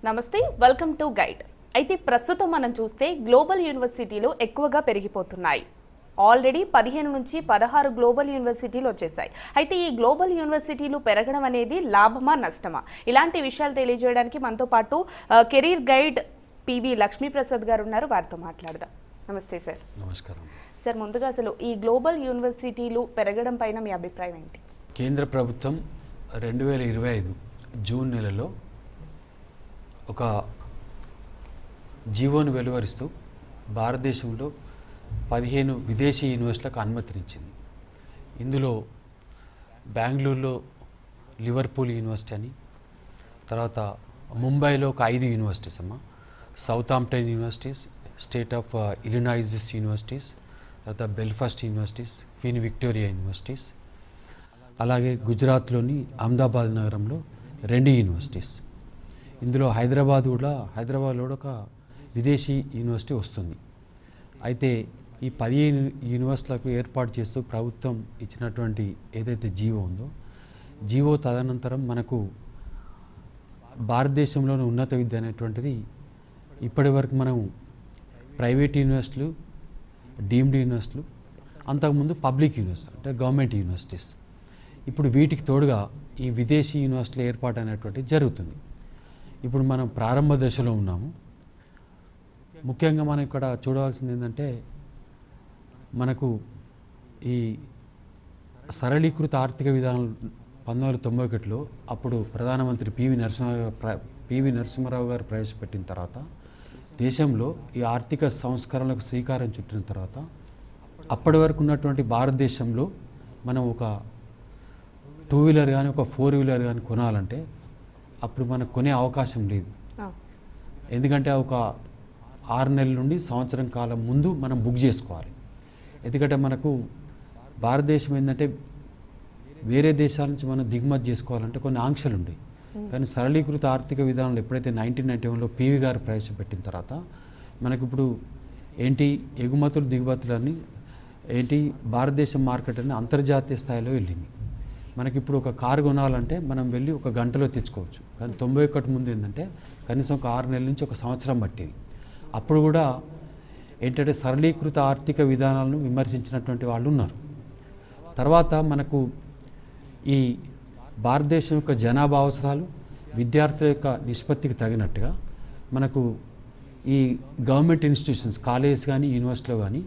నమస్తే, welcome to guide. అయితే ప్రస్తుతం మనం చూస్తే గ్లోబల్ యూనివర్సిటీలు ఎక్కువగా పెరిగిపోతున్నాయి. ఆల్రెడీ 15 నుంచి 16 గ్లోబల్ యూనివర్సిటీలు వచ్చేసాయి. అయితే ఈ గ్లోబల్ యూనివర్సిటీలు పెరగడం అనేది లాభమా నష్టమా? ఇలాంటి విషయాలు తెలియజేయడానికి మనతో పాటు కెరీర్ గైడ్ పివి లక్ష్మీప్రసాద్ గారు ఉన్నారు. వారితో మాట్లాడదాం. నమస్తే సార్. నమస్కారం సార్, ముందుగా అసలు ఈ గ్లోబల్ యూనివర్సిటీలు పెరగడం పైన మీ అభిప్రాయం ఏంటి? కేంద్ర ప్రభుత్వం 2025 జూన్ నెలలో ఒక జీవోను వెలువరిస్తూ భారతదేశంలో 15 విదేశీ యూనివర్సిటీలకు అనుమతినిచ్చింది. ఇందులో బెంగళూరులో లివర్పూల్ యూనివర్సిటీ అని, తర్వాత ముంబైలో ఒక 5 యూనివర్సిటీస్ అమ్మ, Southampton universities, state of Illinois universities, తర్వాత Belfast universities, Queen Victoria universities, అలాగే గుజరాత్లోని అహ్మదాబాద్ నగరంలో 2 యూనివర్సిటీస్. ఇందులో హైదరాబాద్లో ఒక విదేశీ యూనివర్సిటీ వస్తుంది. అయితే ఈ 15 యూనివర్సిటీలకు ఏర్పాటు చేస్తూ ప్రభుత్వం ఇచ్చినటువంటి ఏదైతే జీవో ఉందో, జీవో తదనంతరం మనకు భారతదేశంలోని ఉన్నత విద్య అనేటువంటిది ఇప్పటి వరకు మనం ప్రైవేట్ యూనివర్సిటీలు, డీమ్డ్ యూనివర్సిటీలు, అంతకుముందు పబ్లిక్ యూనివర్సిటీ అంటే గవర్నమెంట్ యూనివర్సిటీస్, ఇప్పుడు వీటికి తోడుగా ఈ విదేశీ యూనివర్సిటీల ఏర్పాటు అనేటువంటిది జరుగుతుంది. ఇప్పుడు మనం ప్రారంభ దశలో ఉన్నాము. ముఖ్యంగా మనం ఇక్కడ చూడవలసింది ఏంటంటే, మనకు ఈ సరళీకృత ఆర్థిక విధానం 1991లో అప్పుడు ప్రధానమంత్రి పివి నరసింహారావు గారు ప్రవేశపెట్టిన తర్వాత దేశంలో ఈ ఆర్థిక సంస్కరణలకు శ్రీకారం చుట్టిన తర్వాత అప్పటి వరకు ఉన్నటువంటి భారతదేశంలో మనం ఒక 2 వీలర్ కానీ ఒక 4 వీలర్ కానీ కొనాలంటే అప్పుడు మనకు కొనే అవకాశం లేదు. ఎందుకంటే ఒక 6 నెలల నుండి సంవత్సరం కాలం ముందు మనం బుక్ చేసుకోవాలి. ఎందుకంటే మనకు భారతదేశం ఏంటంటే వేరే దేశాల నుంచి మనం దిగుమతి చేసుకోవాలంటే కొన్ని ఆంక్షలు ఉండేవి. కానీ సరళీకృత ఆర్థిక విధానంలో ఎప్పుడైతే 1991లో పివి గారు ప్రవేశపెట్టిన తర్వాత మనకి ఇప్పుడు ఏంటి ఎగుమతులు దిగుమతులన్నీ ఏంటి భారతదేశం మార్కెట్ అని అంతర్జాతీయ స్థాయిలో వెళ్ళింది. మనకి ఇప్పుడు ఒక కారు కొనాలంటే మనం వెళ్ళి ఒక గంటలో తెచ్చుకోవచ్చు. కానీ 91 ముందు ఏంటంటే కనీసం ఒక 6 నెలల నుంచి ఒక సంవత్సరం పట్టేది. అప్పుడు కూడా ఏంటంటే సరళీకృత ఆర్థిక విధానాలను విమర్శించినటువంటి వాళ్ళు ఉన్నారు. తర్వాత మనకు ఈ భారతదేశం యొక్క జనాభా అవసరాలు, విద్యార్థుల యొక్క నిష్పత్తికి తగినట్టుగా మనకు ఈ గవర్నమెంట్ ఇన్స్టిట్యూషన్స్, కాలేజెస్ కానీ యూనివర్సిటీలో కానీ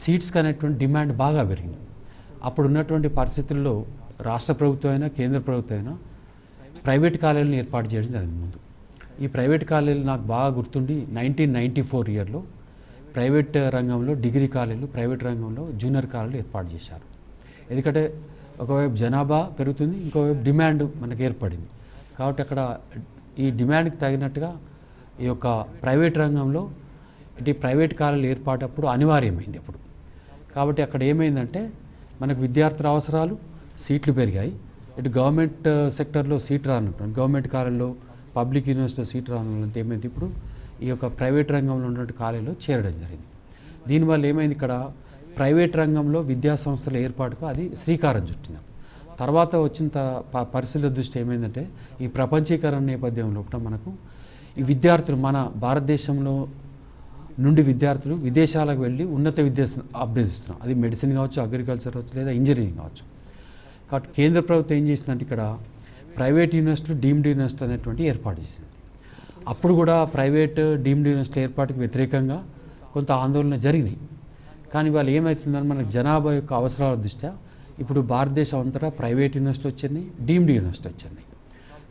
సీట్స్కి అనేటువంటి డిమాండ్ బాగా పెరిగింది. అప్పుడు ఉన్నటువంటి పరిస్థితుల్లో రాష్ట్ర ప్రభుత్వం అయినా కేంద్ర ప్రభుత్వం అయినా ప్రైవేట్ కాలేజీలను ఏర్పాటు చేయడం జరిగింది. ముందు ఈ ప్రైవేట్ కాలేజీలు నాకు బాగా గుర్తుండి 1994 ఇయర్లో ప్రైవేట్ రంగంలో డిగ్రీ కాలేజీలు, ప్రైవేట్ రంగంలో జూనియర్ కాలేజీలు ఏర్పాటు చేశారు. ఎందుకంటే ఒకవైపు జనాభా పెరుగుతుంది, ఇంకోవైపు డిమాండ్ మనకు ఏర్పడింది. కాబట్టి అక్కడ ఈ డిమాండ్కి తగినట్టుగా ఈ యొక్క ప్రైవేట్ రంగంలో ఇటు ప్రైవేట్ కాలేజీలు ఏర్పాటప్పుడు అనివార్యమైంది అప్పుడు. కాబట్టి అక్కడ ఏమైందంటే మనకు విద్యార్థుల అవసరాలు, సీట్లు పెరిగాయి. ఇటు గవర్నమెంట్ సెక్టర్లో సీట్ రానటువంటి గవర్నమెంట్ కాలేజీలో, పబ్లిక్ యూనివర్సిటీలో సీట్ రానంటే ఏమైంది, ఇప్పుడు ఈ యొక్క ప్రైవేట్ రంగంలో ఉన్నటువంటి కాలేజీలో చేరడం జరిగింది. దీనివల్ల ఏమైంది, ఇక్కడ ప్రైవేట్ రంగంలో విద్యా సంస్థల ఏర్పాటుకు అది శ్రీకారం చుట్టింది. తర్వాత వచ్చిన పరిస్థితుల దృష్టి ఏమైందంటే ఈ ప్రపంచీకరణ నేపథ్యంలో మనకు ఈ విద్యార్థులు మన భారతదేశంలో నుండి విద్యార్థులు విదేశాలకు వెళ్ళి ఉన్నత విద్య అభ్యసిస్తున్నాం. అది మెడిసిన్ కావచ్చు, అగ్రికల్చర్ కావచ్చు, లేదా ఇంజనీరింగ్ కావచ్చు. కాబట్టి కేంద్ర ప్రభుత్వం ఏం చేసిందంటే ఇక్కడ ప్రైవేట్ యూనివర్సిటీలు, డీమ్డ్ యూనివర్సిటీ అనేటువంటి ఏర్పాటు చేసింది. అప్పుడు కూడా ప్రైవేట్ డీమ్డ్ యూనివర్సిటీ ఏర్పాటుకు వ్యతిరేకంగా కొంత ఆందోళన జరిగినాయి. కానీ వాళ్ళు ఏమవుతుందని మనకు జనాభా యొక్క అవసరాల దృష్ట్యా ఇప్పుడు భారతదేశం అంతటా ప్రైవేట్ యూనివర్సిటీ వచ్చినాయి, డీమ్డ్ యూనివర్సిటీ వచ్చినాయి.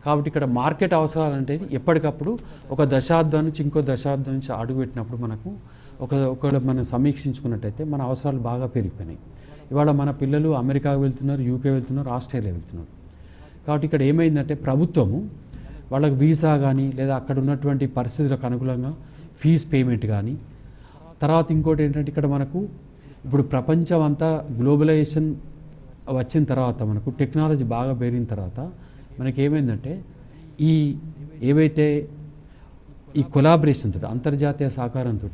కాబట్టి ఇక్కడ మార్కెట్ అవసరాలు అంటే ఎప్పటికప్పుడు ఒక దశాబ్దం నుంచి ఇంకో దశాబ్దం నుంచి అడుగుపెట్టినప్పుడు మనకు ఒక మనం సమీక్షించుకున్నట్టయితే మన అవసరాలు బాగా పెరిగిపోయినాయి. ఇవాళ మన పిల్లలు అమెరికాకు వెళ్తున్నారు, యూకే వెళ్తున్నారు, ఆస్ట్రేలియా వెళ్తున్నారు. కాబట్టి ఇక్కడ ఏమైందంటే ప్రభుత్వము వాళ్ళకి వీసా కానీ లేదా అక్కడ ఉన్నటువంటి పరిస్థితులకు అనుకూలంగా ఫీజు పేమెంట్ కానీ, తర్వాత ఇంకోటి ఏంటంటే ఇక్కడ మనకు ఇప్పుడు ప్రపంచం అంతా గ్లోబలైజేషన్ వచ్చిన తర్వాత మనకు టెక్నాలజీ బాగా పెరిగిన తర్వాత మనకి ఏమైందంటే ఈ ఏవైతే ఈ కొలాబరేషన్ తోటి, అంతర్జాతీయ సహకారంతో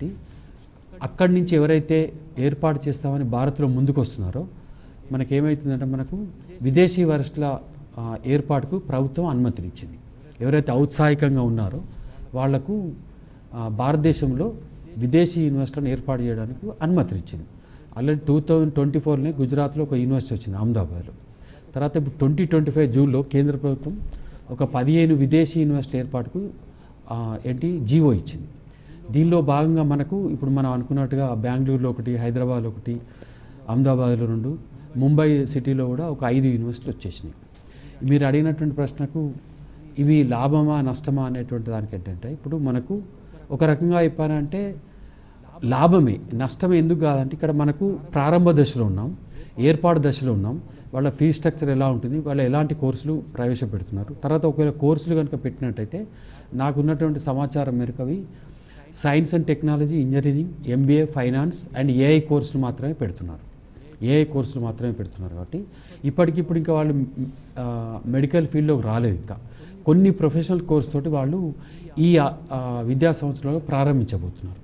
అక్కడి నుంచి ఎవరైతే ఏర్పాటు చేస్తామని భారత్లో ముందుకు వస్తున్నారో మనకేమవుతుందంటే మనకు విదేశీ వర్సిటీల ఏర్పాటుకు ప్రభుత్వం అనుమతినిచ్చింది. ఎవరైతే ఔత్సాహికంగా ఉన్నారో వాళ్లకు భారతదేశంలో విదేశీ యూనివర్సిటీలను ఏర్పాటు చేయడానికి అనుమతినిచ్చింది. ఆల్రెడీ 2024 గుజరాత్లో ఒక యూనివర్సిటీ వచ్చింది అహ్మదాబాద్లో. తర్వాత ఇప్పుడు 2025 జూన్లో కేంద్ర ప్రభుత్వం ఒక 15 విదేశీ యూనివర్సిటీ ఏర్పాటుకు జీవో ఇచ్చింది. దీనిలో భాగంగా మనకు ఇప్పుడు మనం అనుకున్నట్టుగా బెంగళూరులో ఒకటి, హైదరాబాద్లో ఒకటి, అహ్మదాబాద్లో 2, ముంబై సిటీలో కూడా ఒక 5 యూనివర్సిటీలు వచ్చేసినాయి. మీరు అడిగినటువంటి ప్రశ్నకు ఇవి లాభమా నష్టమా అనేటువంటి దానికి ఏంటంటే, ఇప్పుడు మనకు ఒక రకంగా చెప్పాలంటే లాభమే. నష్టం ఎందుకు కాదంటే ఇక్కడ మనకు ప్రారంభ దశలో ఉన్నాం, ఏర్పాటు దశలో ఉన్నాం. వాళ్ళ ఫీ స్ట్రక్చర్ ఎలా ఉంటుంది, వాళ్ళు ఎలాంటి కోర్సులు ప్రవేశపెడుతున్నారు. తర్వాత ఒకవేళ కోర్సులు కనుక పెట్టినట్టయితే నాకున్నటువంటి సమాచారం మేరకు అవి science and technology, engineering, MBA, finance and AI కోర్సులు మాత్రమే పెడుతున్నారు. కాబట్టి ఇప్పటికిప్పుడు ఇంకా వాళ్ళు మెడికల్ ఫీల్డ్లోకి రాలేదు. ఇంకా కొన్ని ప్రొఫెషనల్ కోర్స్ తోటి వాళ్ళు ఈ విద్యా సంవత్సరంలో ప్రారంభించబోతున్నారు.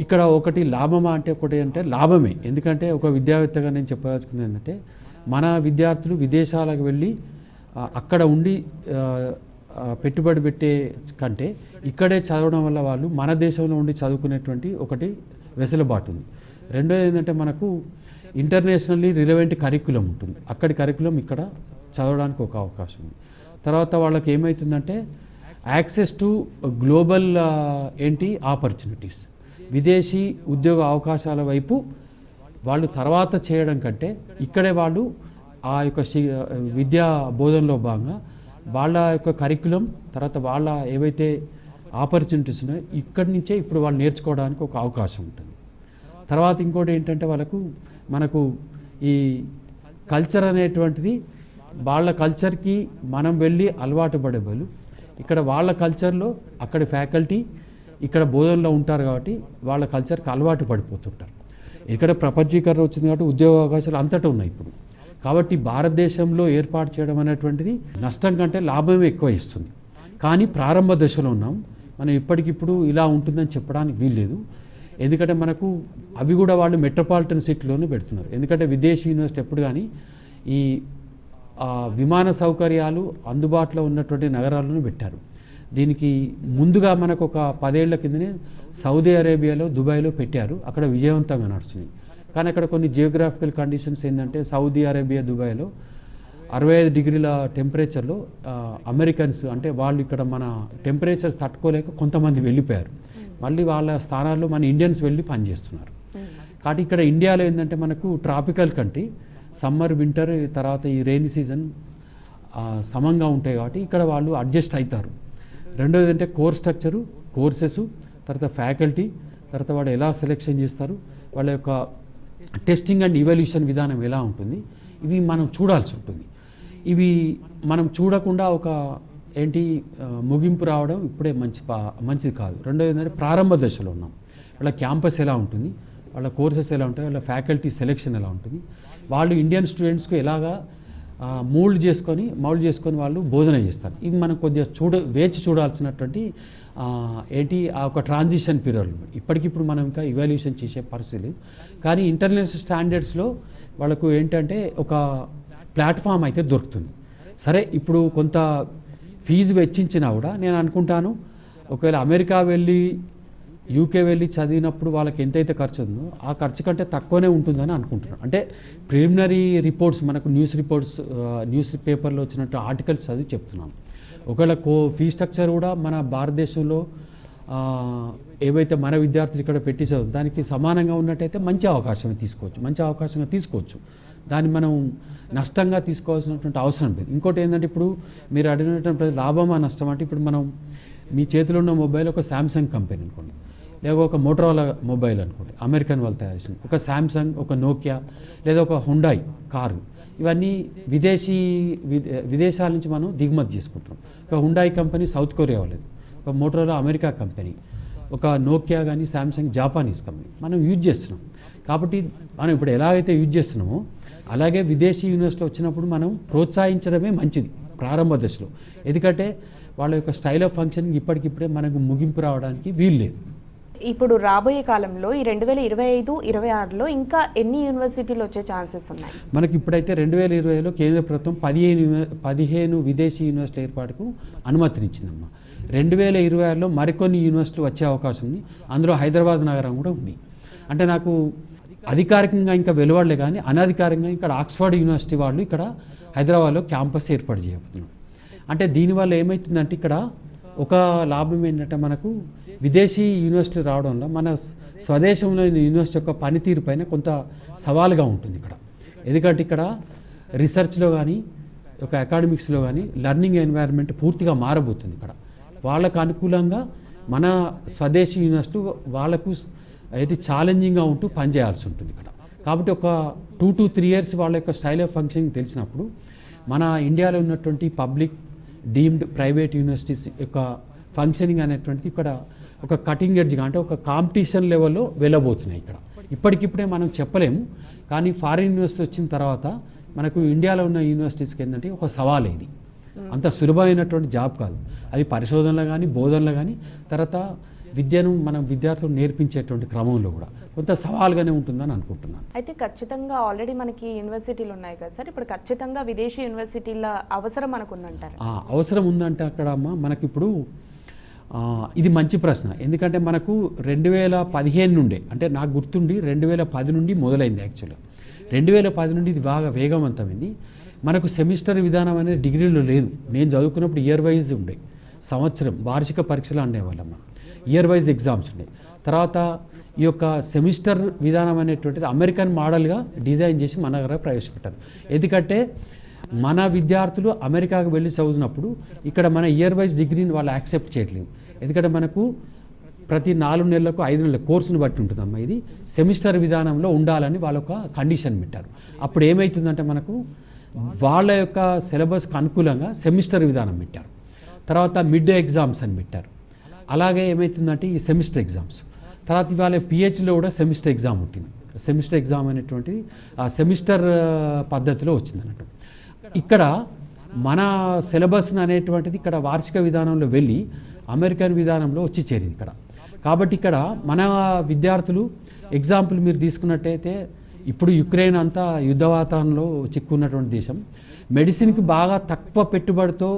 ఇక్కడ ఒకటి లాభమా అంటే ఒకటి అంటే లాభమే. ఎందుకంటే ఒక విద్యావేత్తగా నేను చెప్పదలుచుకుంది ఏంటంటే, మన విద్యార్థులు విదేశాలకు వెళ్ళి అక్కడ ఉండి పెట్టుబడి పెట్టే కంటే ఇక్కడే చదవడం వల్ల వాళ్ళు మన దేశంలో ఉండి చదువుకునేటువంటి ఒకటి వెసులుబాటు ఉంది. రెండోది ఏంటంటే, మనకు ఇంటర్నేషనల్లీ రిలవెంట్ కరిక్యులం ఉంటుంది. అక్కడి కరిక్యులం ఇక్కడ చదవడానికి ఒక అవకాశం ఉంది. తర్వాత వాళ్ళకి ఏమవుతుందంటే యాక్సెస్ టు గ్లోబల్ ఆపర్చునిటీస్, విదేశీ ఉద్యోగ అవకాశాల వైపు వాళ్ళు తర్వాత చేయడం కంటే ఇక్కడే వాళ్ళు ఆ యొక్క విద్యా బోధనలో భాగంగా వాళ్ళ యొక్క కరిక్యులం, తర్వాత వాళ్ళ ఏవైతే ఆపర్చునిటీస్ ఉన్నాయో ఇక్కడి నుంచే ఇప్పుడు వాళ్ళు నేర్చుకోవడానికి ఒక అవకాశం ఉంటుంది. తర్వాత ఇంకోటి ఏంటంటే, మనకు ఈ కల్చర్ అనేటువంటిది వాళ్ళ కల్చర్కి మనం వెళ్ళి అలవాటు పడే బదులు ఇక్కడ వాళ్ళ కల్చర్లో అక్కడి ఫ్యాకల్టీ ఇక్కడ బోధనలో ఉంటారు కాబట్టి వాళ్ళ కల్చర్కి అలవాటు పడిపోతుంటారు. ఇక్కడ ప్రపంచీకరణ వచ్చింది కాబట్టి ఉద్యోగ అవకాశాలు అంతటా ఉన్నాయి ఇప్పుడు. కాబట్టి భారతదేశంలో ఏర్పాటు చేయడం అనేటువంటిది నష్టం కంటే లాభమే ఎక్కువ ఇస్తుంది. కానీ ప్రారంభ దశలో ఉన్నాం మనం. ఇప్పటికిప్పుడు ఇలా ఉంటుందని చెప్పడానికి వీల్లేదు. ఎందుకంటే మనకు అవి కూడా వాళ్ళు మెట్రోపాలిటన్ సిటీలోనే పెడుతున్నారు. ఎందుకంటే విదేశీ యూనివర్సిటీ ఎప్పుడు కానీ ఈ విమాన సౌకర్యాలు అందుబాటులో ఉన్నటువంటి నగరాలను పెట్టారు. దీనికి ముందుగా మనకు ఒక 10 ఏళ్ల కిందనే సౌదీ అరేబియాలో, దుబాయ్లో పెట్టారు. అక్కడ విజయవంతంగా నడుస్తుంది. కానీ అక్కడ కొన్ని జియోగ్రాఫికల్ కండిషన్స్ ఏంటంటే, సౌదీ అరేబియా, దుబాయ్లో 65 డిగ్రీల టెంపరేచర్లో అమెరికన్స్ అంటే వాళ్ళు ఇక్కడ మన టెంపరేచర్స్ తట్టుకోలేక కొంతమంది వెళ్ళిపోయారు. మళ్ళీ వాళ్ళ స్థానాల్లో మన ఇండియన్స్ వెళ్ళి పనిచేస్తున్నారు. కాబట్టి ఇక్కడ ఇండియాలో ఏంటంటే మనకు ట్రాపికల్ కంట్రీ, సమ్మర్, వింటర్, తర్వాత ఈ రెయిన్ సీజన్ సమంగా ఉంటాయి కాబట్టి ఇక్కడ వాళ్ళు అడ్జస్ట్ అవుతారు. రెండోది అంటే కోర్స్ స్ట్రక్చరు, కోర్సెస్, తర్వాత ఫ్యాకల్టీ, తర్వాత వాళ్ళు ఎలా సెలెక్షన్ చేస్తారు, వాళ్ళ యొక్క టెస్టింగ్ అండ్ ఇవాల్యూషన్ విధానం ఎలా ఉంటుంది, ఇవి మనం చూడాల్సి ఉంటుంది. ఇవి మనం చూడకుండా ఒక ముగింపు రావడం ఇప్పుడే మంచిది కాదు. రెండోది ఏంటంటే ప్రారంభ దశలో ఉన్నాం. వాళ్ళ క్యాంపస్ ఎలా ఉంటుంది, వాళ్ళ కోర్సెస్ ఎలా ఉంటాయి, వాళ్ళ ఫ్యాకల్టీ సెలెక్షన్ ఎలా ఉంటుంది, వాళ్ళు ఇండియన్ స్టూడెంట్స్కు ఎలాగా మౌల్డ్ చేసుకొని వాళ్ళు బోధన చేస్తారు. ఇవి మనం కొద్దిగా వేచి చూడాల్సినటువంటి ఆ ఒక ట్రాన్సిషన్ పీరియడ్. ఇప్పటికిప్పుడు మనం ఇంకా ఇవాల్యూషన్ చేసే పరిస్థితి లేదు. కానీ ఇంటర్నేషనల్ స్టాండర్డ్స్లో వాళ్ళకు ఏంటంటే ఒక ప్లాట్ఫామ్ అయితే దొరుకుతుంది. సరే, ఇప్పుడు కొంత ఫీజు వెచ్చించినా కూడా నేను అనుకుంటాను ఒకవేళ అమెరికా వెళ్ళి, యూకే వెళ్ళి చదివినప్పుడు వాళ్ళకి ఎంతైతే ఖర్చు ఉందో ఆ ఖర్చు కంటే తక్కువనే ఉంటుందని అనుకుంటున్నాను. అంటే ప్రిలిమినరీ రిపోర్ట్స్, మనకు న్యూస్ పేపర్లో వచ్చినట్టు ఆర్టికల్స్ చదివి చెప్తున్నాను. ఒకవేళ ఫీ స్ట్రక్చర్ కూడా మన భారతదేశంలో ఏవైతే మన విద్యార్థులు ఇక్కడ పెట్టి చదువు దానికి సమానంగా ఉన్నట్టయితే మంచి అవకాశంగా తీసుకోవచ్చు. దాన్ని మనం నష్టంగా తీసుకోవాల్సినటువంటి అవసరం లేదు. ఇంకోటి ఏంటంటే, ఇప్పుడు మీరు అడిగినటువంటి లాభమా నష్టం అంటే, ఇప్పుడు మనం మీ చేతిలో ఉన్న మొబైల్ ఒక శాంసంగ్ కంపెనీ అనుకోండి, లేదా ఒక మోటరోలా మొబైల్ అనుకోండి, అమెరికన్ వాళ్ళు తయారు చేసింది, ఒక శాంసంగ్, ఒక నోకియా, లేదా ఒక హుండాయ్ కారు, ఇవన్నీ విదేశాల నుంచి మనం దిగుమతి చేసుకుంటున్నాం. ఒక హుండాయ్ కంపెనీ సౌత్ కొరియా వాళ్ళది, ఒక మోటరోలా అమెరికా కంపెనీ, ఒక నోకియా కానీ శాంసంగ్ జాపానీస్ కంపెనీ మనం యూజ్ చేస్తున్నాం. కాబట్టి మనం ఇప్పుడు ఎలాగైతే యూజ్ చేస్తున్నామో అలాగే విదేశీ యూనివర్సిటీలో వచ్చినప్పుడు మనం ప్రోత్సహించడమే మంచిది ప్రారంభ దశలో. ఎందుకంటే వాళ్ళ యొక్క స్టైల్ ఆఫ్ ఫంక్షనింగ్ ఇప్పటికిప్పుడే మనకు ముగింపు రావడానికి వీల్లేదు. ఇప్పుడు రాబోయే కాలంలో ఈ 2025-26లో ఇంకా ఎన్ని యూనివర్సిటీలు వచ్చే ఛాన్సెస్ ఉన్నాయి? మనకి ఇప్పుడైతే 2020లో కేంద్ర ప్రభుత్వం 15 విదేశీ యూనివర్సిటీల ఏర్పాటుకు అనుమతినిచ్చిందమ్మా. 2026లో మరికొన్ని యూనివర్సిటీలు వచ్చే అవకాశం ఉంది. అందులో హైదరాబాద్ నగరం కూడా ఉంది. అంటే నాకు అధికారికంగా ఇంకా వెలువడలే కానీ అనధికారికంగా ఇక్కడ ఆక్స్ఫర్డ్ యూనివర్సిటీ వాళ్ళు ఇక్కడ హైదరాబాద్లో క్యాంపస్ ఏర్పాటు చేయబోతున్నారు. అంటే దీనివల్ల ఏమవుతుందంటే ఇక్కడ ఒక లాభం ఏంటంటే మనకు విదేశీ యూనివర్సిటీలు రావడం వల్ల మన స్వదేశంలో యూనివర్సిటీ యొక్క పనితీరు పైన కొంత సవాలుగా ఉంటుంది ఇక్కడ. ఎందుకంటే ఇక్కడ రీసెర్చ్లో కానీ ఒక అకాడమిక్స్లో కానీ లెర్నింగ్ ఎన్వైర్న్మెంట్ పూర్తిగా మారబోతుంది. ఇక్కడ వాళ్ళకు అనుకూలంగా మన స్వదేశీ యూనివర్సిటీ వాళ్ళకు అయితే ఛాలెంజింగ్గా ఉంటూ పనిచేయాల్సి ఉంటుంది ఇక్కడ. కాబట్టి ఒక 2 to 3 years వాళ్ళ యొక్క స్టైల్ ఆఫ్ ఫంక్షనింగ్ తెలిసినప్పుడు మన ఇండియాలో ఉన్నటువంటి పబ్లిక్ డీమ్డ్ ప్రైవేట్ యూనివర్సిటీస్ యొక్క ఫంక్షనింగ్ అనేటువంటిది ఇక్కడ ఒక కటింగ్ ఎడ్జ్గా అంటే ఒక కాంపిటీషన్ లెవెల్లో వెళ్ళబోతున్నాయి ఇక్కడ. ఇప్పటికిప్పుడే మనం చెప్పలేము, కానీ ఫారిన్ యూనివర్సిటీ వచ్చిన తర్వాత మనకు ఇండియాలో ఉన్న యూనివర్సిటీస్కి ఏంటంటే ఒక సవాల్ ఇది. అంత సులభమైనటువంటి జాబ్ కాదు అది. పరిశోధనలో కానీ బోధనలో కానీ తర్వాత విద్యను మనం విద్యార్థులకు నేర్పించేటువంటి క్రమంలో కూడా కొంత సవాల్గానే ఉంటుందని అనుకుంటున్నాను. అయితే ఖచ్చితంగా ఆల్రెడీ మనకి యూనివర్సిటీలు ఉన్నాయి కదా సార్, ఇప్పుడు ఖచ్చితంగా విదేశీ యూనివర్సిటీల అవసరం మనకు ఉందంటారు? అవసరం ఉందంటే అక్కడ మనకి ఇప్పుడు ఇది మంచి ప్రశ్న. ఎందుకంటే మనకు 2015 నుండే అంటే నాకు గుర్తుండి 2010 నుండి మొదలైంది. యాక్చువల్గా 2010 నుండి ఇది బాగా వేగవంతమైంది. మనకు సెమిస్టర్ విధానం అనేది డిగ్రీలో లేదు. నేను చదువుకున్నప్పుడు ఇయర్ వైజ్ ఉండే, సంవత్సరం వార్షిక పరీక్షలు అనేవాళ్ళం. ఇయర్ వైజ్ ఎగ్జామ్స్ ఉండే. తర్వాత ఈ యొక్క సెమిస్టర్ విధానం అనేటువంటిది అమెరికన్ మోడల్గా డిజైన్ చేసి మన దగ్గర ప్రవేశపెట్టారు. ఎందుకంటే మన విద్యార్థులు అమెరికాకు వెళ్ళి చదువుతున్నప్పుడు ఇక్కడ మన ఇయర్ వైజ్ డిగ్రీని వాళ్ళు యాక్సెప్ట్ చేయట్లేదు. ఎందుకంటే మనకు ప్రతి 4 నెలలకు 5 నెలల కోర్సును బట్టి ఉంటుందమ్మా. ఇది సెమిస్టర్ విధానంలో ఉండాలని వాళ్ళ ఒక కండిషన్ పెట్టారు. అప్పుడు ఏమవుతుందంటే మనకు వాళ్ళ యొక్క సిలబస్కి అనుకూలంగా సెమిస్టర్ విధానం పెట్టారు. తర్వాత మిడ్ ఎగ్జామ్స్ అని పెట్టారు. అలాగే ఏమవుతుందంటే ఈ సెమిస్టర్ ఎగ్జామ్స్ తర్వాత ఇవాళ పిహెచ్లో కూడా సెమిస్టర్ ఎగ్జామ్ ఉంటుంది. సెమిస్టర్ ఎగ్జామ్ అనేటువంటిది ఆ సెమిస్టర్ పద్ధతిలో వచ్చింది అన్నట్టు. ఇక్కడ మన సిలబస్ అనేటువంటిది ఇక్కడ వార్షిక విధానంలో వెళ్ళి అమెరికన్ విధానంలో వచ్చి చేరింది ఇక్కడ. కాబట్టి ఇక్కడ మన విద్యార్థులు ఎగ్జాంపుల్ మీరు తీసుకున్నట్టయితే ఇప్పుడు యుక్రెయిన్ అంతా యుద్ధ వాతావరణంలో చిక్కున్నటువంటి దేశం. మెడిసిన్కి బాగా తక్కువ పెట్టుబడితో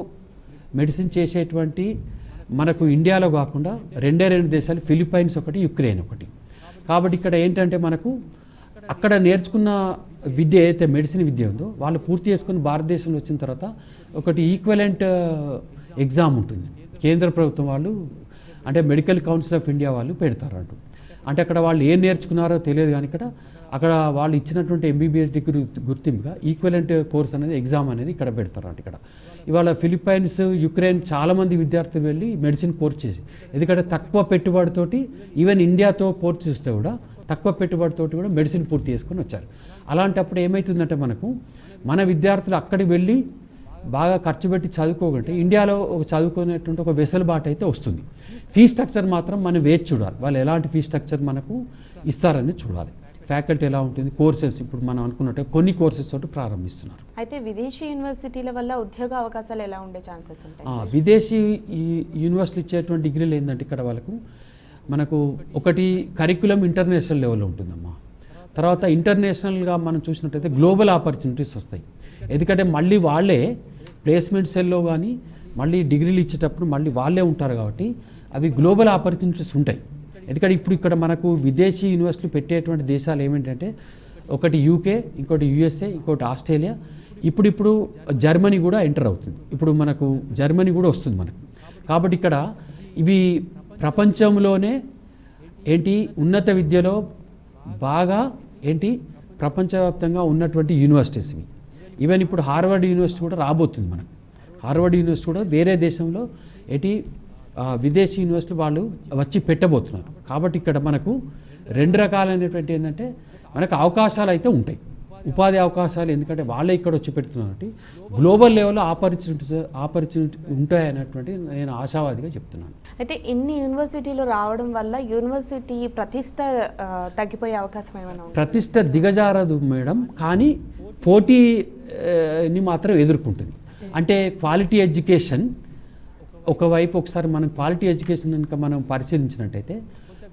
మెడిసిన్ చేసేటువంటి మనకు ఇండియాలో కాకుండా 2 దేశాలు, ఫిలిప్పైన్స్ ఒకటి, యుక్రెయిన్ ఒకటి. కాబట్టి ఇక్కడ ఏంటంటే మనకు అక్కడ నేర్చుకున్న విద్య అయితే మెడిసిన్ విద్య ఉందో వాళ్ళు పూర్తి చేసుకుని భారతదేశంలో వచ్చిన తర్వాత ఒకటి ఈక్వలెంట్ ఎగ్జామ్ ఉంటుంది. కేంద్ర ప్రభుత్వం వాళ్ళు అంటే మెడికల్ కౌన్సిల్ ఆఫ్ ఇండియా వాళ్ళు పెడతారు అంటూ. అంటే అక్కడ వాళ్ళు ఏం నేర్చుకున్నారో తెలియదు, కానీ అక్కడ వాళ్ళు ఇచ్చినటువంటి ఎంబీబీఎస్ డిగ్రీ గుర్తింపుగా ఈక్వలెంట్ కోర్స్ అనేది ఎగ్జామ్ అనేది ఇక్కడ పెడతారు అంటే ఇక్కడ. ఇవాళ ఫిలిప్పైన్స్, యుక్రెయిన్ చాలామంది విద్యార్థులు వెళ్ళి మెడిసిన్ కోర్స్ చేసి, ఎందుకంటే తక్కువ పెట్టుబడితోటి ఈవెన్ ఇండియాతో పోర్ట్ చూస్తే కూడా తక్కువ పెట్టుబడితోటి కూడా మెడిసిన్ పూర్తి చేసుకొని వచ్చారు. అలాంటప్పుడు ఏమవుతుందంటే మనకు మన విద్యార్థులు అక్కడికి వెళ్ళి బాగా ఖర్చు పెట్టి చదువుకోకంటే ఇండియాలో ఒక చదువుకునేటువంటి ఒక వెసులుబాటు అయితే వస్తుంది. ఫీ స్ట్రక్చర్ మాత్రం మనం వేచి చూడాలి. వాళ్ళు ఎలాంటి ఫీ స్ట్రక్చర్ మనకు ఇస్తారని చూడాలి. ఫ్యాకల్టీ ఎలా ఉంటుంది, కోర్సెస్ ఇప్పుడు మనం అనుకున్నట్టు కొన్ని కోర్సెస్ తోటి ప్రారంభిస్తున్నారు. అయితే విదేశీ యూనివర్సిటీల వల్ల ఉద్యోగ అవకాశాలు ఎలా ఉండే ఛాన్సెస్ ఉంటాయి? విదేశీ యూనివర్సిటీలు ఇచ్చేటువంటి డిగ్రీలు ఏంటంటే ఇక్కడ వాళ్ళకు మనకు ఒకటి కరిక్యులం ఇంటర్నేషనల్ లెవెల్లో ఉంటుందమ్మా. తర్వాత ఇంటర్నేషనల్గా మనం చూసినట్టయితే గ్లోబల్ ఆపర్చునిటీస్ వస్తాయి. ఎందుకంటే మళ్ళీ వాళ్ళే ప్లేస్మెంట్ సెల్లో కానీ మళ్ళీ డిగ్రీలు ఇచ్చేటప్పుడు మళ్ళీ వాళ్ళే ఉంటారు కాబట్టి అవి గ్లోబల్ ఆపర్చునిటీస్ ఉంటాయి. ఎందుకంటే ఇప్పుడు ఇక్కడ మనకు విదేశీ యూనివర్సిటీలు పెట్టేటువంటి దేశాలు ఏమిటంటే ఒకటి యూకే, ఇంకోటి యూఎస్ఏ, ఇంకోటి ఆస్ట్రేలియా, ఇప్పుడు జర్మనీ కూడా ఎంటర్ అవుతుంది. ఇప్పుడు మనకు జర్మనీ కూడా వస్తుంది మనకు. కాబట్టి ఇక్కడ ఇవి ప్రపంచంలోనే ఉన్నత విద్యలో బాగా ప్రపంచవ్యాప్తంగా ఉన్నటువంటి యూనివర్సిటీస్ ఇవి. ఈవెన్ ఇప్పుడు హార్వర్డ్ యూనివర్సిటీ కూడా రాబోతుంది మనకు. హార్వర్డ్ యూనివర్సిటీ కూడా వేరే దేశంలో విదేశీ యూనివర్సిటీ వాళ్ళు వచ్చి పెట్టబోతున్నారు. కాబట్టి ఇక్కడ మనకు 2 రకాలైనటువంటి ఏంటంటే మనకు అవకాశాలు అయితే ఉంటాయి, ఉపాధి అవకాశాలు. ఎందుకంటే వాళ్ళే ఇక్కడ వచ్చి పెడుతున్నారు. గ్లోబల్ లెవెల్లో ఆపర్చునిటీ ఉంటాయనేటువంటి నేను ఆశావాదిగా చెప్తున్నాను. అయితే ఇన్ని యూనివర్సిటీలు రావడం వల్ల యూనివర్సిటీ ప్రతిష్ట తగ్గిపోయే అవకాశం ఏమైనా ఉందా? ప్రతిష్ట దిగజారదు మేడం, కానీ పోటీని మాత్రం ఎదుర్కొంటుంది. అంటే క్వాలిటీ ఎడ్యుకేషన్ ఒకవైపు ఒకసారి మనం క్వాలిటీ ఎడ్యుకేషన్ కనుక మనం పరిశీలించినట్టయితే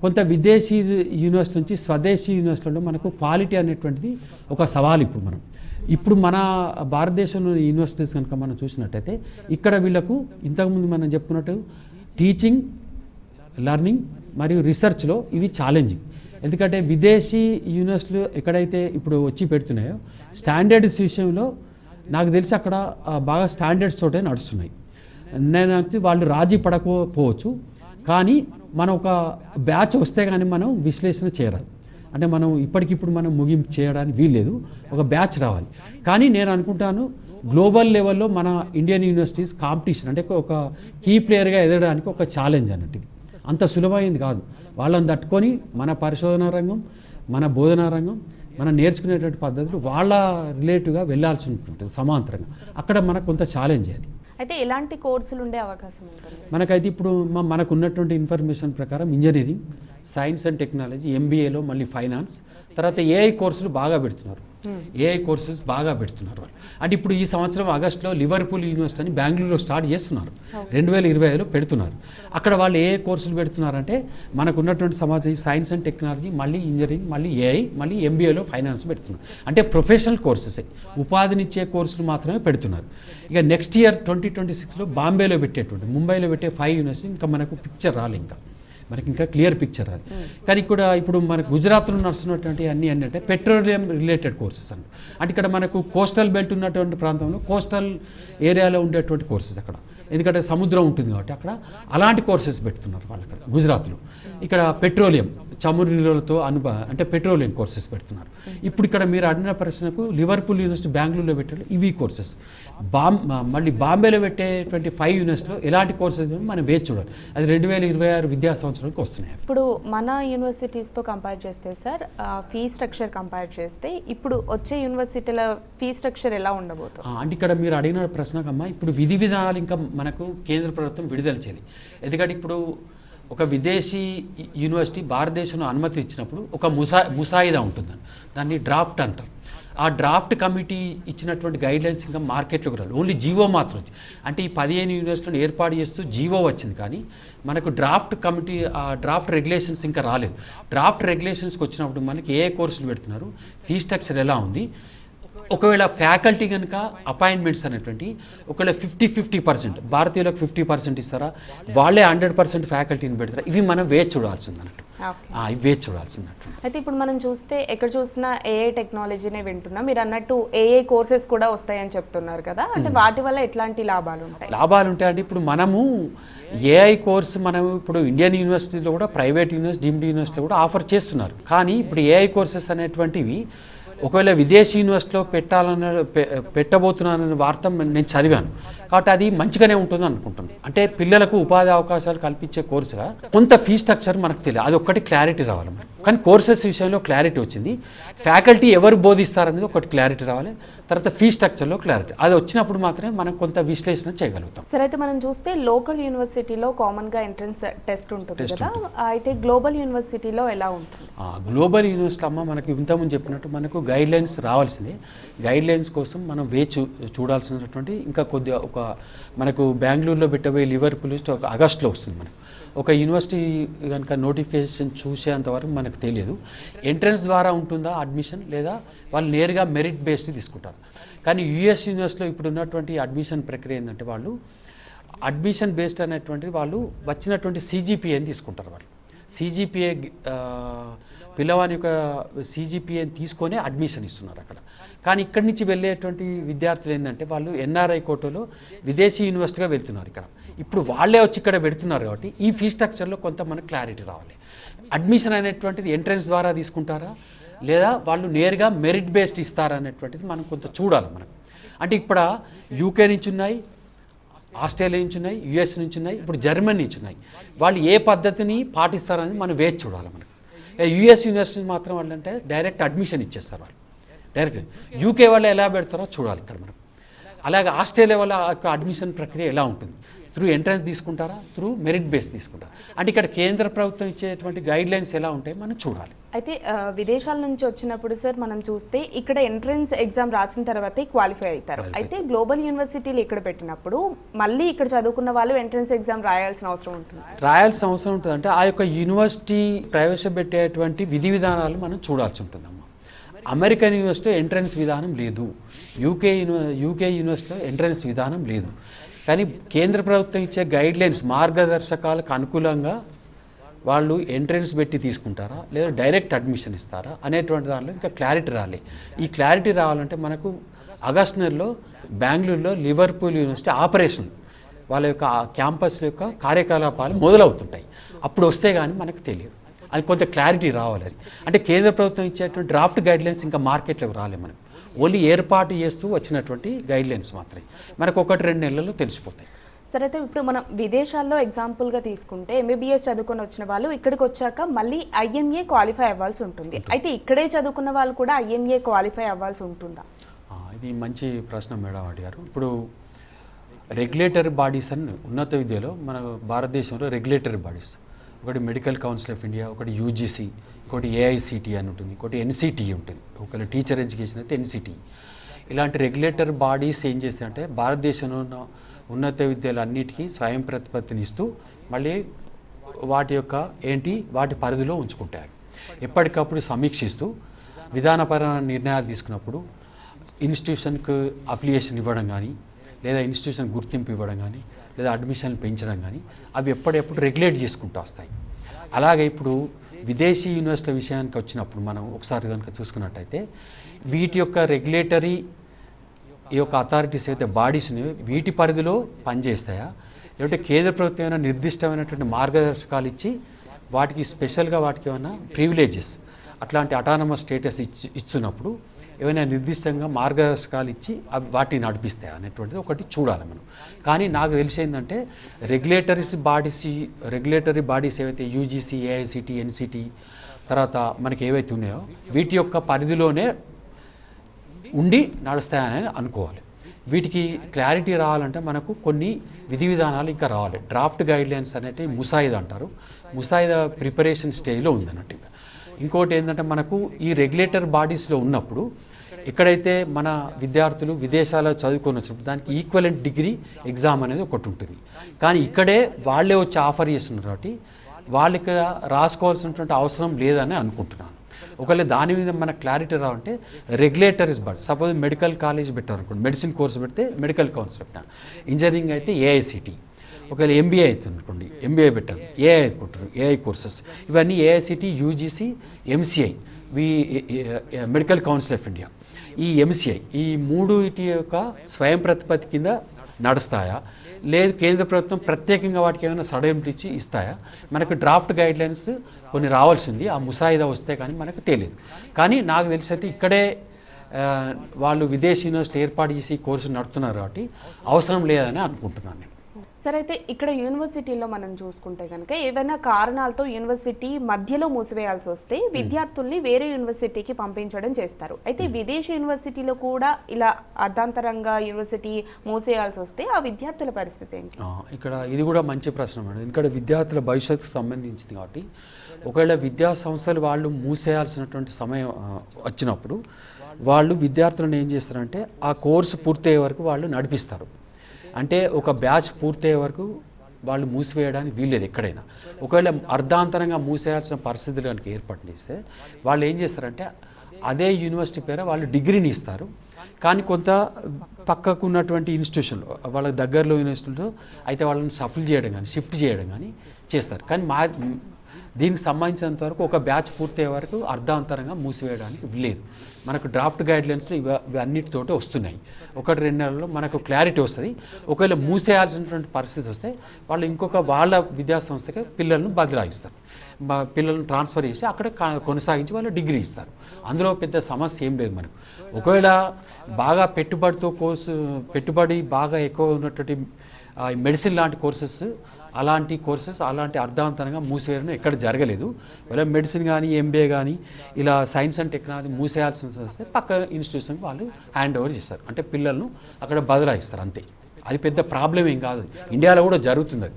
కొంత విదేశీ యూనివర్సిటీ నుంచి స్వదేశీ యూనివర్సిటీలో మనకు క్వాలిటీ అనేటువంటిది ఒక సవాల్. ఇప్పుడు మన భారతదేశంలోని యూనివర్సిటీస్ కనుక మనం చూసినట్టయితే ఇక్కడ వీళ్ళకు ఇంతకుముందు మనం చెప్పుకున్నట్టు టీచింగ్, లెర్నింగ్ మరియు రీసెర్చ్లో ఇవి ఛాలెంజింగ్. ఎందుకంటే విదేశీ యూనివర్సిటీలు ఎక్కడైతే ఇప్పుడు వచ్చి పెడుతున్నాయో స్టాండర్డ్స్ విషయంలో నాకు తెలిసి అక్కడ బాగా స్టాండర్డ్స్ తోటే నడుస్తున్నాయి. నేను వచ్చి వాళ్ళు రాజీ పడకపోవచ్చు, కానీ మనం ఒక బ్యాచ్ వస్తే కానీ మనం విశ్లేషణ చేయరాదు. అంటే మనం ఇప్పటికిప్పుడు మనం ముగింపు చేయడానికి వీల్లేదు, ఒక బ్యాచ్ రావాలి. కానీ నేను అనుకుంటాను గ్లోబల్ లెవెల్లో మన ఇండియన్ యూనివర్సిటీస్ కాంపిటీషన్ అంటే ఒక కీ ప్లేయర్గా ఎదగడానికి ఒక ఛాలెంజ్ అన్నట్టు. అంత సులభమైంది కాదు. వాళ్ళని తట్టుకొని మన పరిశోధనా రంగం, మన బోధనా రంగం, మనం నేర్చుకునేటువంటి పద్ధతులు వాళ్ళ రిలేటివ్గా వెళ్ళాల్సి ఉంటుంది సమాంతరంగా. అక్కడ మనకు కొంత ఛాలెంజ్ అది. అయితే ఎలాంటి కోర్సులు ఉండే అవకాశం ఉంటుంది? మనకైతే ఇప్పుడు మనకు ఉన్నటువంటి ఇన్ఫర్మేషన్ ప్రకారం ఇంజనీరింగ్, సైన్స్ అండ్ టెక్నాలజీ, ఎంబీఏలో మళ్ళీ ఫైనాన్స్, తర్వాత ఏఐ కోర్సులు బాగా పెడుతున్నారు. ఏఐ కోర్సెస్ బాగా పెడుతున్నారు వాళ్ళు. అంటే ఇప్పుడు ఈ సంవత్సరం ఆగస్టులో లివర్పూల్ యూనివర్సిటీ అని బెంగళూరులో స్టార్ట్ చేస్తున్నారు. 2020లో పెడుతున్నారు. అక్కడ వాళ్ళు ఏ కోర్సులు పెడుతున్నారంటే మనకు ఉన్నటువంటి సమాజం సైన్స్ అండ్ టెక్నాలజీ, మళ్ళీ ఇంజనీరింగ్, మళ్ళీ ఏఐ, మళ్ళీ ఎంబీఏలో ఫైనాన్స్ పెడుతున్నారు. అంటే ప్రొఫెషనల్ కోర్సెసే, ఉపాధినిచ్చే కోర్సులు మాత్రమే పెడుతున్నారు. ఇక నెక్స్ట్ ఇయర్ 2026లో బాంబేలో పెట్టేటువంటి, ముంబైలో పెట్టే 5 యూనివర్సిటీ ఇంకా మనకు పిక్చర్ రాలి, మనకి ఇంకా క్లియర్ పిక్చర్ రాదు. కానీ ఇక్కడ ఇప్పుడు మనకు గుజరాత్లో నడుస్తున్నటువంటి అన్నీ అంటే పెట్రోలియం రిలేటెడ్ కోర్సెస్ అండి. అంటే ఇక్కడ మనకు కోస్టల్ బెల్ట్ ఉన్నటువంటి ప్రాంతంలో కోస్టల్ ఏరియాలో ఉండేటువంటి కోర్సెస్ అక్కడ, ఎందుకంటే సముద్రం ఉంటుంది కాబట్టి అక్కడ అలాంటి కోర్సెస్ పెడుతున్నారు వాళ్ళు అక్కడ గుజరాత్లో. ఇక్కడ పెట్రోలియం, చమురు నిల్వలతో అంటే పెట్రోలియం కోర్సెస్ పెడుతున్నారు. ఇప్పుడు ఇక్కడ మీరు అడిగిన ప్రశ్నకు లివర్పూల్ యూనివర్సిటీ బెంగళూరులో పెట్టే ఇవి కోర్సెస్, మళ్ళీ బాంబేలో పెట్టేటువంటి 5 యూనివర్సిటీలో ఎలాంటి కోర్సెస్ మనం వేచి చూడాలి. అది 2026 విద్యా సంవత్సరానికి వస్తున్నాయి. ఇప్పుడు మన యూనివర్సిటీస్తో కంపేర్ చేస్తే సార్, ఫీ స్ట్రక్చర్ కంపేర్ చేస్తే ఇప్పుడు వచ్చే యూనివర్సిటీల ఫీ స్ట్రక్చర్ ఎలా ఉండబోతుంది? అంటే ఇక్కడ మీరు అడిగిన ప్రశ్నకమ్మా, ఇప్పుడు విధి విధానాలు ఇంకా మనకు కేంద్ర ప్రభుత్వం విడుదల చేయాలి. ఎందుకంటే ఇప్పుడు ఒక విదేశీ యూనివర్సిటీ భారతదేశంలో అనుమతి ఇచ్చినప్పుడు ఒక ముసాయిదా ఉంటుందండి, దాన్ని డ్రాఫ్ట్ అంటారు. ఆ డ్రాఫ్ట్ కమిటీ ఇచ్చినటువంటి గైడ్లైన్స్ ఇంకా మార్కెట్లోకి రాలి, ఓన్లీ జీవో మాత్రం వచ్చింది. అంటే ఈ 15 యూనివర్సిటీలను ఏర్పాటు చేస్తూ జీవో వచ్చింది, కానీ మనకు డ్రాఫ్ట్ కమిటీ డ్రాఫ్ట్ రెగ్యులేషన్స్ ఇంకా రాలేదు. డ్రాఫ్ట్ రెగ్యులేషన్స్కి వచ్చినప్పుడు మనకి ఏ కోర్సులు పెడుతున్నారు, ఫీ స్ట్రక్చర్ ఎలా ఉంది, ఒకవేళ ఫ్యాకల్టీ కనుక అపాయింట్మెంట్స్ అనేటువంటి ఒకవేళ 50-50% భారతీయులకు 50% ఇస్తారా, వాళ్ళే 100% ఫ్యాకల్టీని పెడతారా, ఇవి మనం వేచి చూడాల్సింది అన్నట్టు. ఇవి వేచి చూడాల్సిందన్నట్టు. అయితే ఇప్పుడు మనం చూస్తే ఎక్కడ చూసినా ఏఐ టెక్నాలజీనే వింటున్నాం. మీరు అన్నట్టు ఏఐ కోర్సెస్ కూడా వస్తాయని చెప్తున్నారు కదా, అంటే వాటి వల్ల ఎట్లాంటి లాభాలు ఉంటాయి? లాభాలు ఉంటాయంటే ఇప్పుడు మనము ఏఐ కోర్సు మనం ఇప్పుడు ఇండియన్ యూనివర్సిటీలో కూడా, ప్రైవేట్ యూనివర్సిటీ, డీమ్డ్ యూనివర్సిటీలో కూడా ఆఫర్ చేస్తున్నారు. కానీ ఇప్పుడు ఏఐ కోర్సెస్ అనేటువంటివి ఒకవేళ విదేశీ యూనివర్సిటీలో పెట్టబోతున్నాననే వార్త నేను చదివాను, కాబట్టి అది మంచిగానే ఉంటుంది అనుకుంటున్నాను. అంటే పిల్లలకు ఉపాధి అవకాశాలు కల్పించే కోర్సుగా కొంత ఫీ స్ట్రక్చర్ మనకు తెలియదు, అది ఒక్కటి క్లారిటీ రావాలి మనకు. కానీ కోర్సెస్ విషయంలో క్లారిటీ వచ్చింది, ఫ్యాకల్టీ ఎవరు బోధిస్తారనేది ఒకటి క్లారిటీ రావాలి, తర్వాత ఫీ స్ట్రక్చర్లో క్లారిటీ, అది వచ్చినప్పుడు మాత్రమే మనం కొంత విశ్లేషణ చేయగలుగుతాం. సరే, అయితే మనం చూస్తే లోకల్ యూనివర్సిటీలో కామన్గా ఎంట్రన్స్ టెస్ట్ ఉంటుంది కదా, అయితే గ్లోబల్ యూనివర్సిటీలో ఎలా ఉంటుంది? గ్లోబల్ యూనివర్సిటీ అమ్మ మనకి ఇంతకుముందు చెప్పినట్టు మనకు గైడ్లైన్స్ రావాల్సిందే. గైడ్లైన్స్ కోసం మనం వేచి చూడాల్సినటువంటి ఇంకా కొద్దిగా మనకు బెంగళూరులో పెట్టబోయే లివర్పూల్ ఒక ఆగస్టులో వస్తుంది. మనకు ఒక యూనివర్సిటీ కనుక నోటిఫికేషన్ చూసేంతవరకు మనకు తెలియదు ఎంట్రన్స్ ద్వారా ఉంటుందా అడ్మిషన్, లేదా వాళ్ళు నేరుగా మెరిట్ బేస్డ్ తీసుకుంటారు. కానీ యూఎస్ యూనివర్సిటీలో ఇప్పుడు ఉన్నటువంటి అడ్మిషన్ ప్రక్రియ ఏంటంటే వాళ్ళు అడ్మిషన్ బేస్డ్ అనేటువంటిది వాళ్ళు వచ్చినటువంటి సిజిపిఏని తీసుకుంటారు. వాళ్ళు సిజిపిఏ పిల్లవాని యొక్క సిజిపిఏని తీసుకొని అడ్మిషన్ ఇస్తున్నారు అక్కడ. కానీ ఇక్కడి నుంచి వెళ్ళేటువంటి విద్యార్థులు ఏంటంటే వాళ్ళు ఎన్ఆర్ఐ కోటాలో విదేశీ యూనివర్సిటీగా వెళ్తున్నారు. ఇక్కడ ఇప్పుడు వాళ్ళే వచ్చి ఇక్కడ పెడుతున్నారు కాబట్టి ఈ ఫీ స్ట్రక్చర్లో కొంత మనకు క్లారిటీ రావాలి. అడ్మిషన్ అనేటువంటిది ఎంట్రన్స్ ద్వారా తీసుకుంటారా, లేదా వాళ్ళు నేరుగా మెరిట్ బేస్డ్ ఇస్తారా అనేటువంటిది మనం కొంత చూడాలి మనకు. అంటే ఇప్పుడు యూకే నుంచి ఉన్నాయి, ఆస్ట్రేలియా నుంచి ఉన్నాయి, యుఎస్ నుంచి ఉన్నాయి, ఇప్పుడు జర్మనీ నుంచి ఉన్నాయి. వాళ్ళు ఏ పద్ధతిని పాటిస్తారని మనం వేచి చూడాలి మనకు. యుఎస్ యూనివర్సిటీ మాత్రం వాళ్ళు అంటే డైరెక్ట్ అడ్మిషన్ ఇచ్చేస్తారు వాళ్ళు డైరెక్ట్. యూకే వాళ్ళు ఎలా పెడతారో చూడాలి ఇక్కడ మనం. అలాగే ఆస్ట్రేలియా వాళ్ళ అడ్మిషన్ ప్రక్రియ ఎలా ఉంటుంది, త్రూ ఎంట్రన్స్ తీసుకుంటారా, త్రూ మెరిట్ బేస్ తీసుకుంటారా, అంటే ఇక్కడ కేంద్ర ప్రభుత్వం ఇచ్చేటువంటి గైడ్లైన్స్ ఎలా ఉంటాయి మనం చూడాలి. అయితే విదేశాల నుంచి వచ్చినప్పుడు సార్ మనం చూస్తే ఇక్కడ ఎంట్రన్స్ ఎగ్జామ్ రాసిన తర్వాతే క్వాలిఫై అవుతారు. అయితే గ్లోబల్ యూనివర్సిటీలు ఇక్కడ పెట్టినప్పుడు మళ్ళీ ఇక్కడ చదువుకున్న వాళ్ళు ఎంట్రన్స్ ఎగ్జామ్ రాయాల్సిన అవసరం ఉంటుంది. అంటే ఆ యొక్క యూనివర్సిటీ ప్రవేశపెట్టేటువంటి విధి విధానాలు మనం చూడాల్సి ఉంటుందమ్మా. అమెరికన్ యూనివర్సిటీలో ఎంట్రన్స్ విధానం లేదు, యూకే యూనివర్సిటీలో ఎంట్రన్స్ విధానం లేదు. కానీ కేంద్ర ప్రభుత్వం ఇచ్చే గైడ్లైన్స్ మార్గదర్శకాలకు అనుకూలంగా వాళ్ళు ఎంట్రన్స్ పెట్టి తీసుకుంటారా లేదా డైరెక్ట్ అడ్మిషన్ ఇస్తారా అనేటువంటి దానిలో ఇంకా క్లారిటీ రాలే. ఈ క్లారిటీ రావాలంటే మనకు ఆగస్టు నెలలో బెంగళూరులో లివర్పూల్ యూనివర్సిటీ ఆపరేషన్ వాళ్ళ యొక్క క్యాంపస్ యొక్క కార్యకలాపాలు మొదలవుతుంటాయి. అప్పుడు వస్తే కానీ మనకు తెలియదు, అది కొంత క్లారిటీ రావాలి. అది అంటే కేంద్ర ప్రభుత్వం ఇచ్చేటువంటి డ్రాఫ్ట్ గైడ్లైన్స్ ఇంకా మార్కెట్లోకి రాలే, మనం ఓన్లీ ఏర్పాటు చేస్తూ వచ్చినటువంటి గైడ్లైన్స్ మాత్రమే మనకు 1-2 నెలల్లో తెలిసిపోతాయి. సరే, అయితే ఇప్పుడు మనం విదేశాల్లో ఎగ్జాంపుల్గా తీసుకుంటే ఎంబీబీఎస్ చదువుకొని వచ్చిన వాళ్ళు ఇక్కడికి వచ్చాక మళ్ళీ ఐఎంఏ క్వాలిఫై అవ్వాల్సి ఉంటుంది. అయితే ఇక్కడే చదువుకున్న వాళ్ళు కూడా ఐఎంఏ క్వాలిఫై అవ్వాల్సి ఉంటుందా? ఇది మంచి ప్రశ్న మేడం అడిగారు. ఇప్పుడు రెగ్యులేటరీ బాడీస్ అని ఉన్నత విద్యలో మన భారతదేశంలో రెగ్యులేటరీ బాడీస్ ఒకటి మెడికల్ కౌన్సిల్ ఆఫ్ ఇండియా, ఒకటి యూజీసీ, ఒకటి ఏఐసిటి అని ఉంటుంది, ఒకటి ఎన్సిటి ఉంటుంది. ఒకవేళ టీచర్ ఎడ్యుకేషన్ అయితే ఎన్సిటి. ఇలాంటి రెగ్యులేటరీ బాడీస్ ఏం చేస్తాయంటే భారతదేశంలో ఉన్న ఉన్నత విద్యలన్నిటికీ స్వయం ప్రతిపత్తిని ఇస్తూ మళ్ళీ వాటి పరిధిలో ఉంచుకుంటారు. ఎప్పటికప్పుడు సమీక్షిస్తూ విధానపరమైన నిర్ణయాలు తీసుకున్నప్పుడు ఇన్స్టిట్యూషన్కు అఫిలియేషన్ ఇవ్వడం కానీ, లేదా ఇన్స్టిట్యూషన్ గుర్తింపు ఇవ్వడం కానీ, లేదా అడ్మిషన్ పెంచడం కానీ అవి ఎప్పుడెప్పుడు రెగ్యులేట్ చేసుకుంటూ వస్తాయి. అలాగే ఇప్పుడు విదేశీ యూనివర్సిటీల విషయానికి వచ్చినప్పుడు మనం ఒకసారి కనుక చూసుకున్నట్టయితే వీటి యొక్క రెగ్యులేటరీ ఈ యొక్క అథారిటీస్ అయితే బాడీస్ని వీటి పరిధిలో పనిచేస్తాయా, లేదంటే కేంద్ర ప్రభుత్వం ఏమైనా నిర్దిష్టమైనటువంటి మార్గదర్శకాలు ఇచ్చి వాటికి స్పెషల్గా వాటికి ఏమైనా ప్రివిలేజెస్ అట్లాంటి అటానమస్ స్టేటస్ ఇచ్చినప్పుడు ఏమైనా నిర్దిష్టంగా మార్గదర్శకాలు ఇచ్చి అవి వాటిని నడిపిస్తాయి అనేటువంటిది ఒకటి చూడాలి మనం. కానీ నాకు తెలిసిందంటే రెగ్యులేటరీ బాడీస్ ఏవైతే యూజీసీ, ఏఐసిటి, ఎన్సిటి తర్వాత మనకి ఏవైతే ఉన్నాయో వీటి యొక్క పరిధిలోనే ఉండి నడుస్తాయని అనుకోవాలి. వీటికి క్లారిటీ రావాలంటే మనకు కొన్ని విధి విధానాలు ఇంకా రావాలి. డ్రాఫ్ట్ గైడ్లైన్స్ అనేవి ముసాయిదా అంటారు. ముసాయిదా ప్రిపరేషన్ స్టేజ్లో ఉందన్నట్టు. ఇంకోటి ఏంటంటే మనకు ఈ రెగ్యులేటర్ బాడీస్లో ఉన్నప్పుడు ఎక్కడైతే మన విద్యార్థులు విదేశాల్లో చదువుకొని వచ్చినప్పుడు దానికి ఈక్వలెంట్ డిగ్రీ ఎగ్జామ్ అనేది ఒకటి ఉంటుంది. కానీ ఇక్కడే వాళ్ళే వచ్చి ఆఫర్ చేస్తున్నారు కాబట్టి వాళ్ళు ఇక్కడ రాసుకోవాల్సినటువంటి అవసరం లేదని అనుకుంటున్నాను. ఒకవేళ దాని మీద మనకు క్లారిటీ రావంటే regulatories body, suppose medical college పెట్టారు అనుకోండి, మెడిసిన్ కోర్సు పెడితే మెడికల్ కౌన్సిల్ పెట్టాను, ఇంజనీరింగ్ అయితే ఏఐసిటి, ఒకవేళ ఎంబీఏ అవుతుంది అనుకోండి ఎంబీఏ పెట్టారు, ఏఐ అనుకుంటారు ఏఐ కోర్సెస్, ఇవన్నీ AICTE, UGC, MCI, medical council of India, ఈ ఎంసీఐ, ఈ మూడుటి యొక్క స్వయం ప్రతిపత్తి కింద నడుస్తాయా, లేదు కేంద్ర ప్రభుత్వం ప్రత్యేకంగా వాటికి ఏమైనా సడలింపులు ఇచ్చి ఇస్తాయా? మనకు డ్రాఫ్ట్ గైడ్లైన్స్ కొన్ని రావాల్సింది, ఆ ముసాయిదా వస్తే కానీ మనకు తెలియదు. కానీ నాకు తెలిసి అయితే ఇక్కడే వాళ్ళు విదేశీ యూనివర్సిటీ ఏర్పాటు చేసి కోర్సు నడుపుతున్నారు కాబట్టి అవసరం లేదని అనుకుంటున్నాను నేను. సరే, అయితే ఇక్కడ యూనివర్సిటీలో మనం చూసుకుంటే కనుక ఏవైనా కారణాలతో యూనివర్సిటీ మధ్యలో మూసివేయాల్సి వస్తే విద్యార్థుల్ని వేరే యూనివర్సిటీకి పంపించడం చేస్తారు. అయితే విదేశీ యూనివర్సిటీలో కూడా ఇలా అర్ధాంతరంగా యూనివర్సిటీ మూసేయాల్సి వస్తే ఆ విద్యార్థుల పరిస్థితి ఏంటి? ఇక్కడ ఇది కూడా మంచి ప్రశ్న మేడం. ఇక్కడ విద్యార్థుల భవిష్యత్తుకు సంబంధించింది కాబట్టి ఒకవేళ విద్యా సంస్థలు వాళ్ళు మూసేయాల్సినటువంటి సమయం వచ్చినప్పుడు వాళ్ళు విద్యార్థులను ఏం చేస్తారంటే ఆ కోర్సు పూర్తయ్యే వరకు వాళ్ళు నడిపిస్తారు. అంటే ఒక బ్యాచ్ పూర్తయ్యే వరకు వాళ్ళు మూసివేయడానికి వీల్లేదు ఎక్కడైనా. ఒకవేళ అర్ధాంతరంగా మూసేయాల్సిన పరిస్థితులు కనుక ఏర్పాటు చేస్తే వాళ్ళు ఏం చేస్తారంటే అదే యూనివర్సిటీ పేర వాళ్ళు డిగ్రీని ఇస్తారు. కానీ కొంత పక్కకు ఉన్నటువంటి ఇన్స్టిట్యూషన్లో వాళ్ళ దగ్గరలో యూనివర్సిటీలో అయితే వాళ్ళని షఫుల్ చేయడం కానీ షిఫ్ట్ చేయడం కానీ చేస్తారు. కానీ దీనికి సంబంధించినంత వరకు ఒక బ్యాచ్ పూర్తయ్యే వరకు అర్ధాంతరంగా మూసివేయడానికి లేదు. మనకు డ్రాఫ్ట్ గైడ్లైన్స్లో ఇవన్నిటితోటి వస్తున్నాయి. 1-2 నెలల్లో మనకు క్లారిటీ వస్తుంది. ఒకవేళ మూసేయాల్సినటువంటి పరిస్థితి వస్తే వాళ్ళు వాళ్ళ విద్యాసంస్థకి పిల్లలను బదిలాయిస్తారు, పిల్లలను ట్రాన్స్ఫర్ చేసి అక్కడ కొనసాగించి వాళ్ళు డిగ్రీ ఇస్తారు. అందులో పెద్ద సమస్య ఏం లేదు మనకు. ఒకవేళ బాగా పెట్టుబడి బాగా ఎక్కువ ఉన్నటువంటి మెడిసిన్ లాంటి కోర్సెస్ అలాంటి అర్ధాంతరంగా మూసివేయడం ఎక్కడ జరగలేదు. ఇలా మెడిసిన్ కానీ ఎంబీఏ కానీ ఇలా సైన్స్ అండ్ టెక్నాలజీ మూసేయాల్సి వస్తే పక్క ఇన్స్టిట్యూషన్కి వాళ్ళు హ్యాండ్ ఓవర్ చేస్తారు, అంటే పిల్లలను అక్కడ బదలాయిస్తారు అంతే. అది పెద్ద ప్రాబ్లం ఏం కాదు, ఇండియాలో కూడా జరుగుతుంది. అది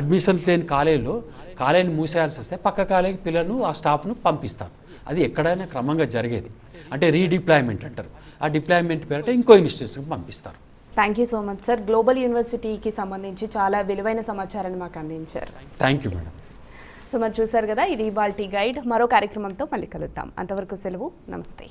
అడ్మిషన్ లేని కాలేజీని మూసేయాల్సి వస్తే పక్క కాలేజీకి పిల్లలను ఆ స్టాఫ్ను పంపిస్తారు. అది ఎక్కడైనా క్రమంగా జరిగేది, అంటే రీడిప్లాయ్మెంట్ అంటారు. ఆ డిప్లాయ్మెంట్ పేరిట ఇంకో ఇన్స్టిట్యూషన్కి పంపిస్తారు. Thank you so much sir. Global యూనివర్సిటీకి సంబంధించి చాలా విలువైన సమాచారాన్ని మాకు అందించారు. Thank you madam. సో మరి చూసారు కదా, ఇది ఇవాల్టి గైడ్. మరో కార్యక్రమంతో మళ్ళీ కలుద్దాం. అంతవరకు సెలవు, నమస్తే.